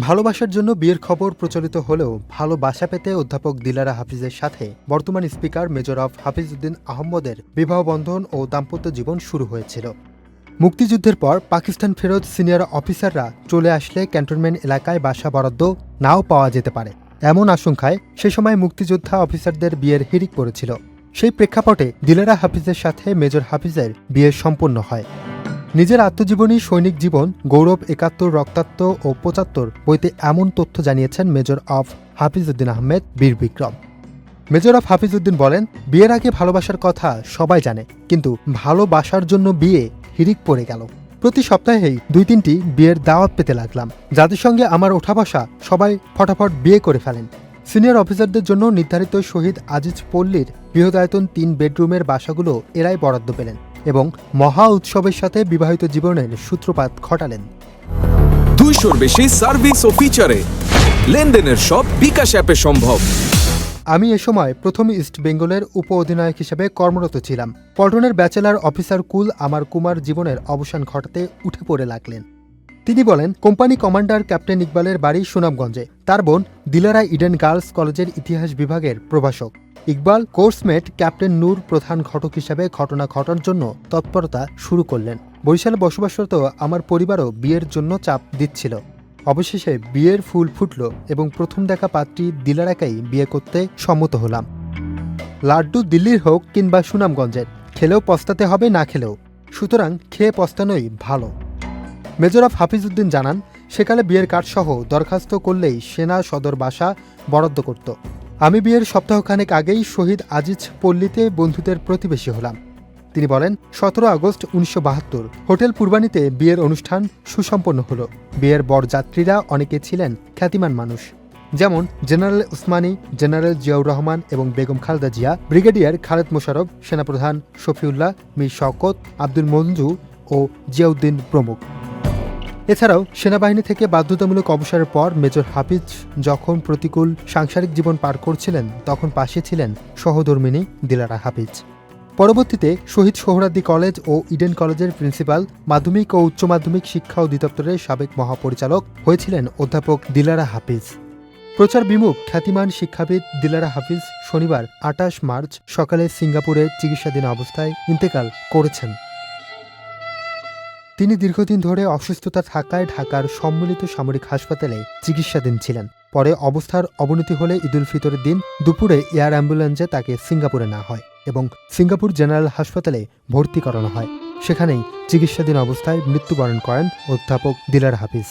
ভালোবাসার জন্য বিয়ের খবর প্রচলিত হলেও ভালোবাসা পেতে অধ্যাপক দিলারা হাফিজের সাথে বর্তমান স্পিকার মেজর অফ হাফিজউদ্দিন আহমদের বিবাহবন্ধন ও দাম্পত্য জীবন শুরু হয়েছিল। মুক্তিযুদ্ধের পর পাকিস্তান ফেরত সিনিয়র অফিসাররা চলে আসলে ক্যান্টনমেন্ট এলাকায় বাসা বরাদ্দ নাও পাওয়া যেতে পারে, এমন আশঙ্কায় সে সময় মুক্তিযোদ্ধা অফিসারদের বিয়ের হিড়িক পড়েছিল। সেই প্রেক্ষাপটে দিলারা হাফিজের সাথে মেজর হাফিজের বিয়ে সম্পন্ন হয়। নিজের আত্মজীবনী সৈনিক জীবন, গৌরব ৭১, রক্তাক্ত ও ৭৫ বইতে এমন তথ্য জানিয়েছেন মেজর অফ হাফিজউদ্দিন আহমেদ বীর বিক্রম। মেজর অফ হাফিজউদ্দিন বলেন, বিয়ের আগে ভালোবাসার কথা সবাই জানে, কিন্তু ভালোবাসার জন্য বিয়ে হিড়িক পড়ে গেল। প্রতি সপ্তাহেই ২-৩টি বিয়ের দাওয়াত পেতে লাগলাম। যাদের সঙ্গে আমার ওঠা বসা সবাই ফটাফট বিয়ে করে ফেলেন। সিনিয়র অফিসারদের জন্য নির্ধারিত শহীদ আজিজ পল্লীর বৃহদায়তন ৩ বেডরুমের বাসাগুলো এরাই বরাদ্দ পেলেন এবং মহা উৎসবের সাথে বিবাহিত জীবনের সূত্রপাত ঘটালেন। ২০০-র বেশি সার্ভিস ও ফিচারে লেনদেনের সব বিকাশ অ্যাপে সম্ভব। আমি এ সময় প্রথম ইস্ট বেঙ্গলের উপ অধিনায়ক হিসেবে কর্মরত ছিলাম। পল্টনের ব্যাচেলার অফিসার কুল আমার কুমার জীবনের অবসান ঘটাতে উঠে পড়ে লাগলেন। তিনি বলেন, কোম্পানি কমান্ডার ক্যাপ্টেন ইকবালের বাড়ি সুনামগঞ্জে। তার বোন দিলারা ইডেন গার্লস কলেজের ইতিহাস বিভাগের প্রভাষক। ইকবাল কোর্সমেট ক্যাপ্টেন নূর প্রধান ঘটক হিসেবে ঘটনা ঘটার জন্য তৎপরতা শুরু করলেন। বরিশালে বসবাসরত আমার পরিবারও বিয়ের জন্য চাপ দিচ্ছিল। অবশেষে বিয়ের ফুল ফুটল এবং প্রথম দেখা পাত্রী দিলারাকেই বিয়ে করতে সম্মত হলাম। লাড্ডু দিল্লির হোক কিংবা সুনামগঞ্জের, খেলেও পস্তাতে হবে, না খেলেও। সুতরাং খেয়ে পস্তানোই ভালো। মেজর অফ হাফিজউদ্দিন জানান, সেকালে বিয়ের কার্ডসহ দরখাস্ত করলেই সেনা সদর বাসা বরাদ্দ করত। আমি বিয়ের সপ্তাহখানেক আগেই শহীদ আজিজ পল্লীতে বন্ধুদের প্রতিবেশী হলাম। তিনি বলেন, ১৭ আগস্ট ১৯৭২ হোটেল পূর্বানীতে বিয়ের অনুষ্ঠান সুসম্পন্ন হল। বিয়ের বরযাত্রীরা অনেকে ছিলেন খ্যাতিমান মানুষ, যেমন জেনারেল উসমানী, জেনারেল জিয়াউর রহমান এবং বেগম খালেদা জিয়া, ব্রিগেডিয়ার খালেদ মোশাররফ, সেনাপ্রধান শফিউল্লাহ, মীর শওকত, আব্দুল মঞ্জু ও জিয়াউদ্দিন প্রমুখ। এছাড়াও সেনাবাহিনী থেকে বাধ্যতামূলক অবসরের পর মেজর হাফিজ যখন প্রতিকূল সাংসারিক জীবন পার করছিলেন, তখন পাশে ছিলেন সহধর্মিণী দিলারা হাফিজ। পরবর্তীতে শহীদ সোহরাওয়ার্দী কলেজ ও ইডেন কলেজের প্রিন্সিপাল, মাধ্যমিক ও উচ্চ মাধ্যমিক শিক্ষা অধিদপ্তরের সাবেক মহাপরিচালক হয়েছিলেন অধ্যাপক দিলারা হাফিজ। প্রচার বিমুখ খ্যাতিমান শিক্ষাবিদ দিলারা হাফিজ শনিবার ২৮ মার্চ সকালে সিঙ্গাপুরে চিকিৎসাধীন অবস্থায় ইন্তেকাল করেছেন। তিনি দীর্ঘদিন ধরে অসুস্থতা থাকায় ঢাকার সম্মিলিত সামরিক হাসপাতালে চিকিৎসাধীন ছিলেন। পরে অবস্থার অবনতি হলে ঈদুল ফিতরের দিন দুপুরে এয়ার অ্যাম্বুলেন্সে তাকে সিঙ্গাপুরে নেওয়া হয় এবং সিঙ্গাপুর জেনারেল হাসপাতালে ভর্তি করানো হয়। সেখানেই চিকিৎসাধীন অবস্থায় মৃত্যুবরণ করেন অধ্যাপক দিলারা হাফিজ।